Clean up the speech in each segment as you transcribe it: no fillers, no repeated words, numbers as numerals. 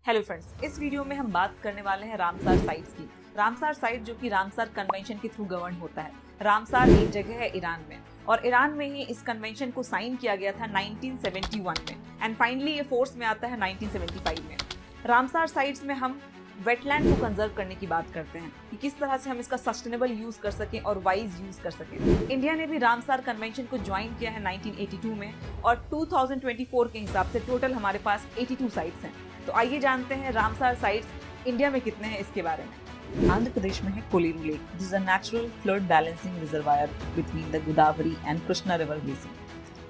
Hello friends, इस video में हम बात करने वाले हैं रामसार साइट्स की। रामसार साइट जो कि रामसार कन्वेंशन के थ्रू गवर्न होता है। रामसार एक जगह है ईरान में और ईरान में ही इस कन्वेंशन को साइन किया गया था 1971 में एंड फाइनली ये फोर्स में आता है 1975 में। रामसार साइट्स में हम वेटलैंड को कंजर्व करने की बात करते हैं कि किस तरह से हम इसका सस्टेनेबल यूज कर सकें और वाइज यूज कर सकें। इंडिया ने भी रामसार कन्वेंशन को ज्वाइन किया है 1982 में और 2024 के हिसाब से टोटल हमारे पास 82 साइट्स हैं। तो आइए जानते हैं रामसार साइट्स इंडिया में कितने हैं इसके बारे में। आंध्र प्रदेश में है Kolleru lake, this is a natural flood balancing reservoir between the Godavari and Krishna river basin.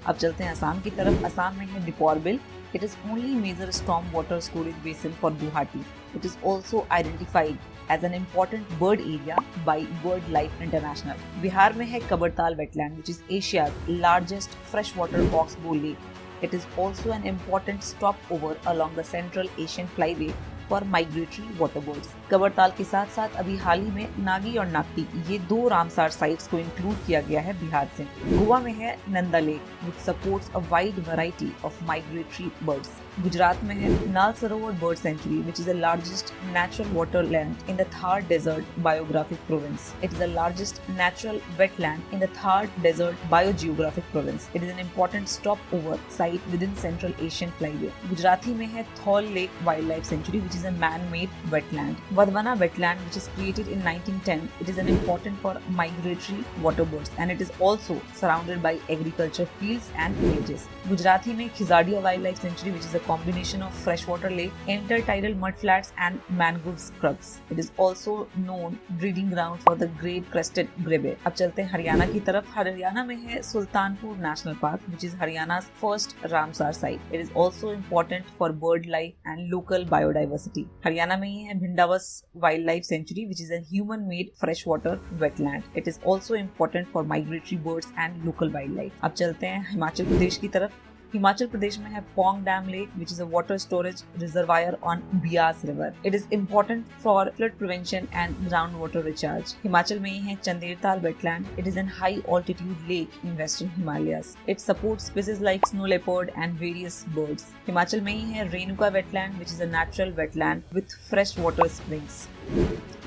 अब चलते हैं असम की तरफ। असम में है दीपौरबिल। It is only major storm water storage basin for Guwahati. It is also identified as an important bird area by BirdLife International. Bihar में है Kabartal wetland, which is Asia's largest freshwater oxbow lake. It is also an important stopover along the Central Asian Flyway for migratory waterbirds. Kabartal के साथ साथ अभी हाल ही में नागी और नागटी ये दो रामसार साइट्स को इंक्लूड किया गया है बिहार से। गोवा में है Nanda lake which supports a wide variety of migratory birds. Gujarat में है नाल सरोवर bird sanctuary which is the largest natural waterland in the Thar Desert Biographic Province. It is the largest natural wetland in the Thar Desert Biogeographic Province. It is an important stopover site within Central Asian Flyway. Gujarati में है Thol lake wild sanctuary which is a man-made wetland. Vadvana wetland which is created in 1910. It is an important for migratory waterbirds and it is also surrounded by agriculture fields and villages. Gujarati में Khijadiya wild sanctuary which is a combination of freshwater lake, intertidal mudflats and mangrove scrubs. It is also known breeding ground for the great crested grebe. अब चलते हैं हरियाणा की तरफ। हरियाणा में है Sultanpur national park which is Haryana's first Ramsar site. It is also important for bird life and local biodiversity. Haryana में ही है Bhindawas wild life sanctuary which is a human made freshwater wetland. It is also important for migratory birds and local wildlife. अब चलते हैं हिमाचल प्रदेश की तरफ। हिमाचल प्रदेश में है Pong dam lake which is a water storage reservoir on Bias River. It is important for flood prevention and groundwater recharge. Himachal में ही है चंदेरताल wetland. It is a high altitude lake in western Himalayas. It supports species like snow leopard and various birds. Himachal में ही है Renuka wetland which is a natural wetland with fresh water springs.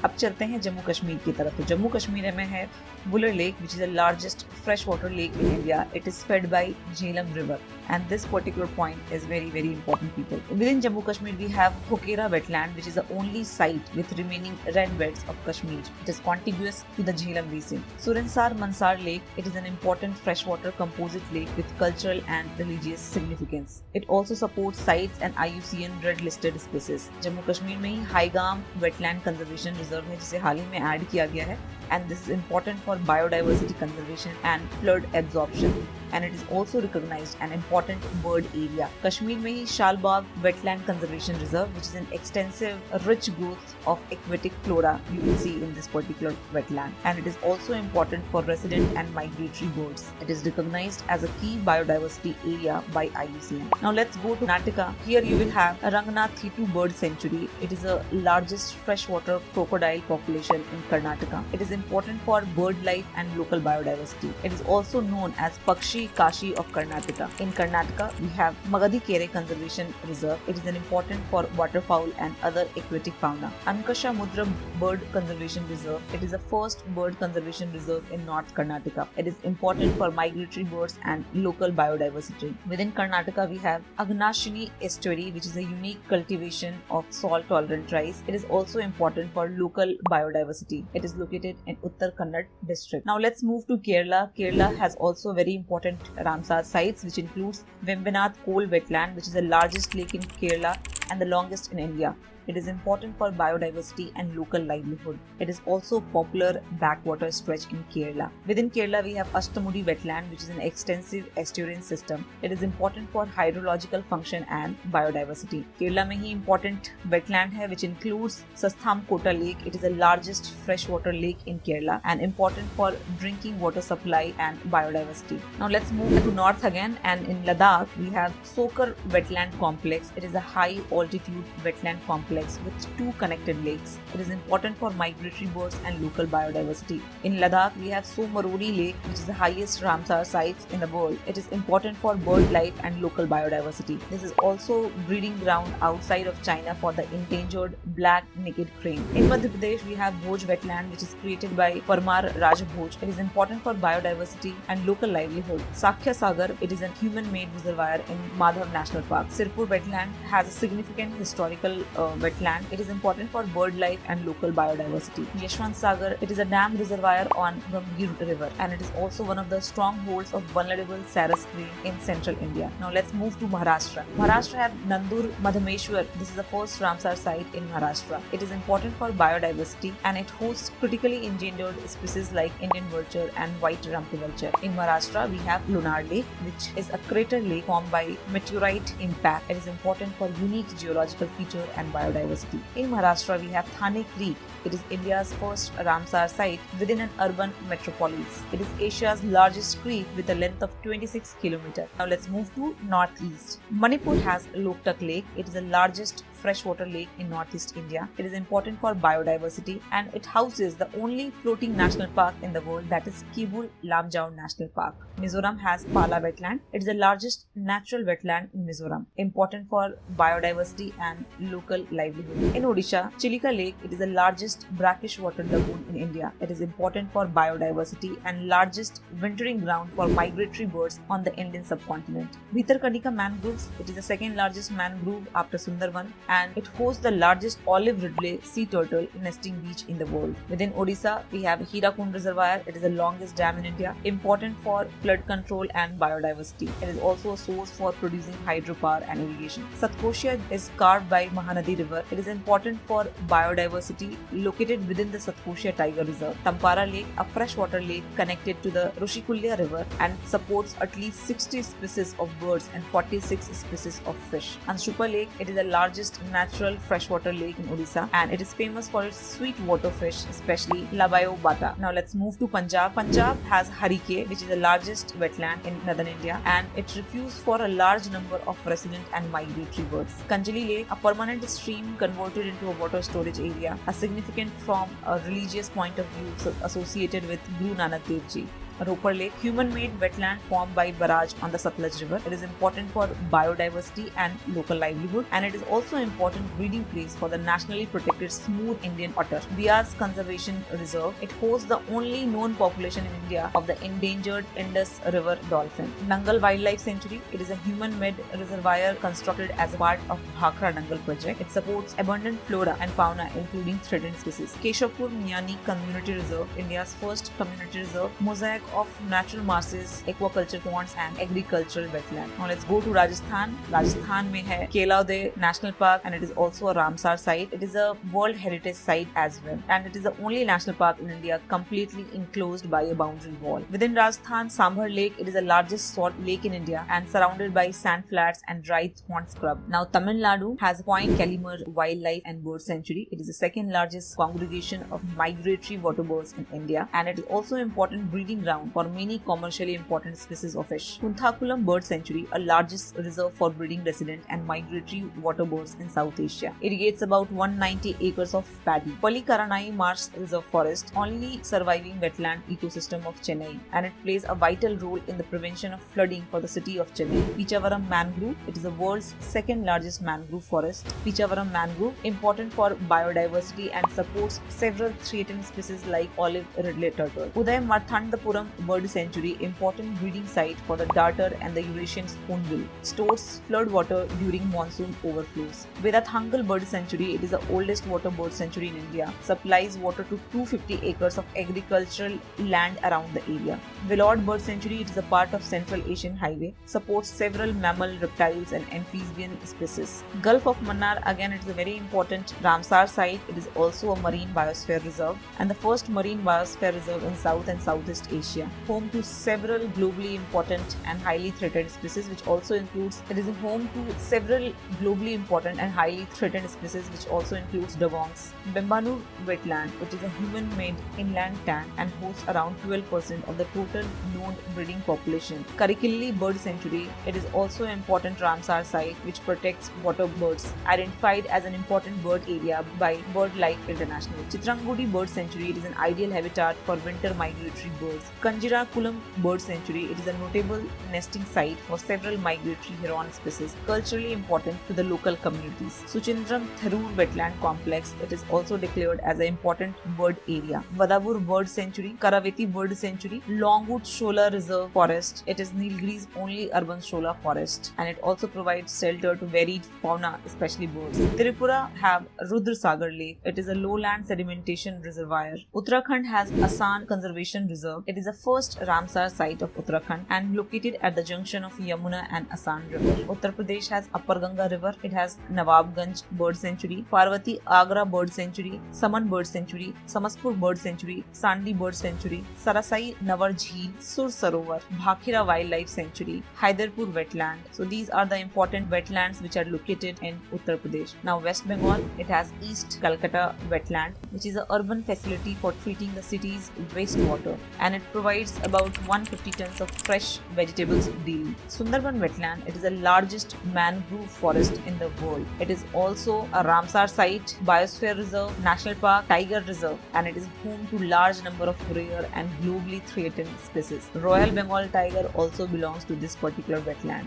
अब चलते हैं जम्मू कश्मीर की तरफ। तो जम्मू कश्मीर में है Wular lake which is the largest freshwater lake in India. It is fed by Jhelum River and this particular point is very important people. Within Jammu Kashmir we have Hokera wetland which is the only site with remaining red beds of Kashmir. It is contiguous to the Jhelum basin. Surinsar Mansar Lake, it is an important freshwater composite lake with cultural and religious significance. It also supports sites and IUCN red listed species. Jammu Kashmir में ही हाईगाम wetland conservation reserve है जिसे हाल ही में add किया गया है and this is important for biodiversity conservation and flood absorption and it is also recognized an important bird area. Kashmir में ही शालबाग wetland conservation reserve which is an extensive rich growth of aquatic flora you will see in this particular wetland and it is also important for resident and migratory birds. It is recognized as a key biodiversity area by IUCN. Now let's go to Karnataka. Here you will have Ranganathitu bird sanctuary. It is the largest freshwater crocodile population in Karnataka. It is important for bird life and local biodiversity. It is also known as Pakshi Kashi of Karnataka. In Karnataka, we have Magadhi Kere Conservation Reserve. It is an important for waterfowl and other aquatic fauna. Ankasha Mudra Bird Conservation Reserve. It is the first bird conservation reserve in North Karnataka. It is important for migratory birds and local biodiversity. Within Karnataka, we have Agnashini Estuary, which is a unique cultivation of salt-tolerant rice. It is also important for local biodiversity. It is located in Uttar Kannada district. Now let's move to Kerala. Kerala has also very important Ramsar sites which includes Vembanad Coal Wetland which is the largest lake in Kerala and the longest in India. It is important for biodiversity and local livelihood. It is also popular backwater stretch in Kerala. Within Kerala, we have Ashtamudi wetland, which is an extensive estuarine system. It is important for hydrological function and biodiversity. Kerala में ही important wetland है, which includes Sasthamkota Lake. It is the largest freshwater lake in Kerala and important for drinking water supply and biodiversity. Now let's move to north again, and in Ladakh we have Sokar Wetland Complex. It is a high altitude wetland complex complex with 2 connected lakes. It is important for migratory birds and local biodiversity. In Ladakh, we have Somarori Lake, which is the highest Ramsar sites in the world. It is important for bird life and local biodiversity. This is also breeding ground outside of China for the endangered black naked crane. In Madhya Pradesh, we have Bhoj wetland, which is created by Parmar Raja Bhoj. It is important for biodiversity and local livelihood. Sakhya Sagar, it is a human-made reservoir in Madhav National Park. Sirpur wetland has a significant historical wetland. It is important for bird life and local biodiversity. Yashwant Sagar, it is a dam reservoir on Gambhir River, and it is also one of the strongholds of vulnerable Saras crane in central India. Now let's move to Maharashtra. Maharashtra have Nandur Madhameshwar. This is the first Ramsar site in Maharashtra. It is important for biodiversity and it hosts critically endangered species like Indian vulture and white rumpy vulture. In Maharashtra, we have Lunar Lake, which is a crater lake formed by meteorite impact. It is important for unique geological feature and biodiversity. In Maharashtra, we have Thane Creek. It is India's first Ramsar site within an urban metropolis. It is Asia's largest creek with a length of 26 km. Now let's move to northeast. Manipur has Loktak Lake. It is the largest freshwater lake in northeast India. It is important for biodiversity and it houses the only floating national park in the world, that is Kebul Lamjao National Park. Mizoram has Pala wetland. It is the largest natural wetland in Mizoram, important for biodiversity and local livelihood. In Odisha, Chilika Lake, it is the largest brackish water lagoon in India. It is important for biodiversity and largest wintering ground for migratory birds on the Indian subcontinent. Bhitarkanika mangroves, it is the second largest mangrove after Sundarban, and it hosts the largest olive ridley sea turtle nesting beach in the world. Within Odisha, we have Hirakund Reservoir. It is the longest dam in India, important for flood control and biodiversity. It is also a source for producing hydropower and irrigation. Satkosia is carved by Mahanadi River. It is important for biodiversity, located within the Satkosia Tiger Reserve. Tampara Lake, a freshwater lake connected to the Rushikulya River and supports at least 60 species of birds and 46 species of fish. Anshupa Lake, it is the largest natural freshwater lake in Odisha and it is famous for its sweet water fish, especially Labayo Bata. Now let's move to Punjab. Punjab has Harike, which is the largest wetland in northern India, and it refuges for a large number of resident and migratory birds. Kanjali Lake, a permanent stream converted into a water storage area, a significant from a religious point of view associated with Guru Nanak Dev Ji. Ropar Lake, human-made wetland formed by barrage on the Satluj River. It is important for biodiversity and local livelihood, and it is also an important breeding place for the nationally protected smooth Indian otter. Bias Conservation Reserve, it hosts the only known population in India of the endangered Indus River dolphin. Nangal Wildlife Sanctuary, it is a human-made reservoir constructed as a part of Bhakra Nangal project. It supports abundant flora and fauna, including threatened species. Keshapur Miani Community Reserve, India's first community reserve, mosaic of natural marshes, aquaculture ponds and agricultural wetland. Now let's go to Rajasthan. Rajasthan mein hai Kelaude National Park, and it is also a Ramsar site. It is a World Heritage Site as well, and it is the only national park in India completely enclosed by a boundary wall. Within Rajasthan, Sambhar Lake, it is the largest salt lake in India and surrounded by sand flats and dry thorn scrub. Now Tamil Nadu has Point Calimur Wildlife and Bird Sanctuary. It is the second largest congregation of migratory water birds in India, and it is also an important breeding ground for many commercially important species of fish. Kunthakulam Bird Sanctuary, a largest reserve for breeding resident and migratory water birds in South Asia, irrigates about 190 acres of paddy. Pallikaranai Marsh Reserve Forest, only surviving wetland ecosystem of Chennai, and it plays a vital role in the prevention of flooding for the city of Chennai. Pichavaram Mangrove, it is the world's second largest mangrove forest. Pichavaram Mangrove, important for biodiversity and supports several threatened species like olive ridley turtle. Uday Marthandapuram Bird Sanctuary, important breeding site for the darter and the Eurasian spoonbill, stores flood water during monsoon overflows. Vedathangal Bird Sanctuary, it is the oldest water bird sanctuary in India, supplies water to 250 acres of agricultural land around the area. Vellore Bird Sanctuary, it is a part of Central Asian Highway, supports several mammal, reptiles and amphibian species. Gulf of Mannar, again it is a very important Ramsar site. It is also a marine biosphere reserve and the first marine biosphere reserve in South and Southeast Asia. Asia, home to several globally important and highly threatened species, which also includes, it is a home to several globally important and highly threatened species, which also includes dugongs. Bembanur wetland, which is a human-made inland tank and hosts around 12% of the total known breeding population. Karikilli Bird Sanctuary, it is also an important Ramsar site which protects water birds, identified as an important bird area by BirdLife International. Chitrangudi Bird Sanctuary, it is an ideal habitat for winter migratory birds. Kanjira Kulam Bird Sanctuary, it is a notable nesting site for several migratory heron species, culturally important to the local communities. Suchindram Tharur Wetland Complex, it is also declared as an important bird area. Vadavur Bird Sanctuary, Karaveti Bird Sanctuary, Longwood Shola Reserve Forest, it is Nilgiri's only urban shola forest, and it also provides shelter to varied fauna, especially birds. Tripura have Rudra Sagar Lake, it is a lowland sedimentation reservoir. Uttarakhand has Asan Conservation Reserve. It is the first Ramsar site of Uttarakhand and located at the junction of Yamuna and Asan River. Uttar Pradesh has Upper Ganga River. It has Nawabganj Bird Sanctuary, Parvati Agra Bird Sanctuary, Saman Bird Sanctuary, Samaspur Bird Sanctuary, Sandi Bird Sanctuary, Sarasai Nawar Jheel, Sur Sarovar, Bhakhira Wildlife Sanctuary, Haidarpur Wetland. So these are the important wetlands which are located in Uttar Pradesh. Now West Bengal, it has East Calcutta Wetland, which is an urban facility for treating the city's wastewater, and it provides about 150 tons of fresh vegetables daily. Sundarban Wetland, it is the largest mangrove forest in the world. It is also a Ramsar site, biosphere reserve, national park, tiger reserve, and it is home to large number of rare and globally threatened species. Royal Bengal tiger also belongs to this particular wetland.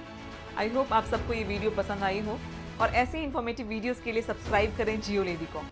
I hope आप सबको ये video पसंद आई हो और ऐसे informative videos के लिए subscribe करें जियो लेडी को।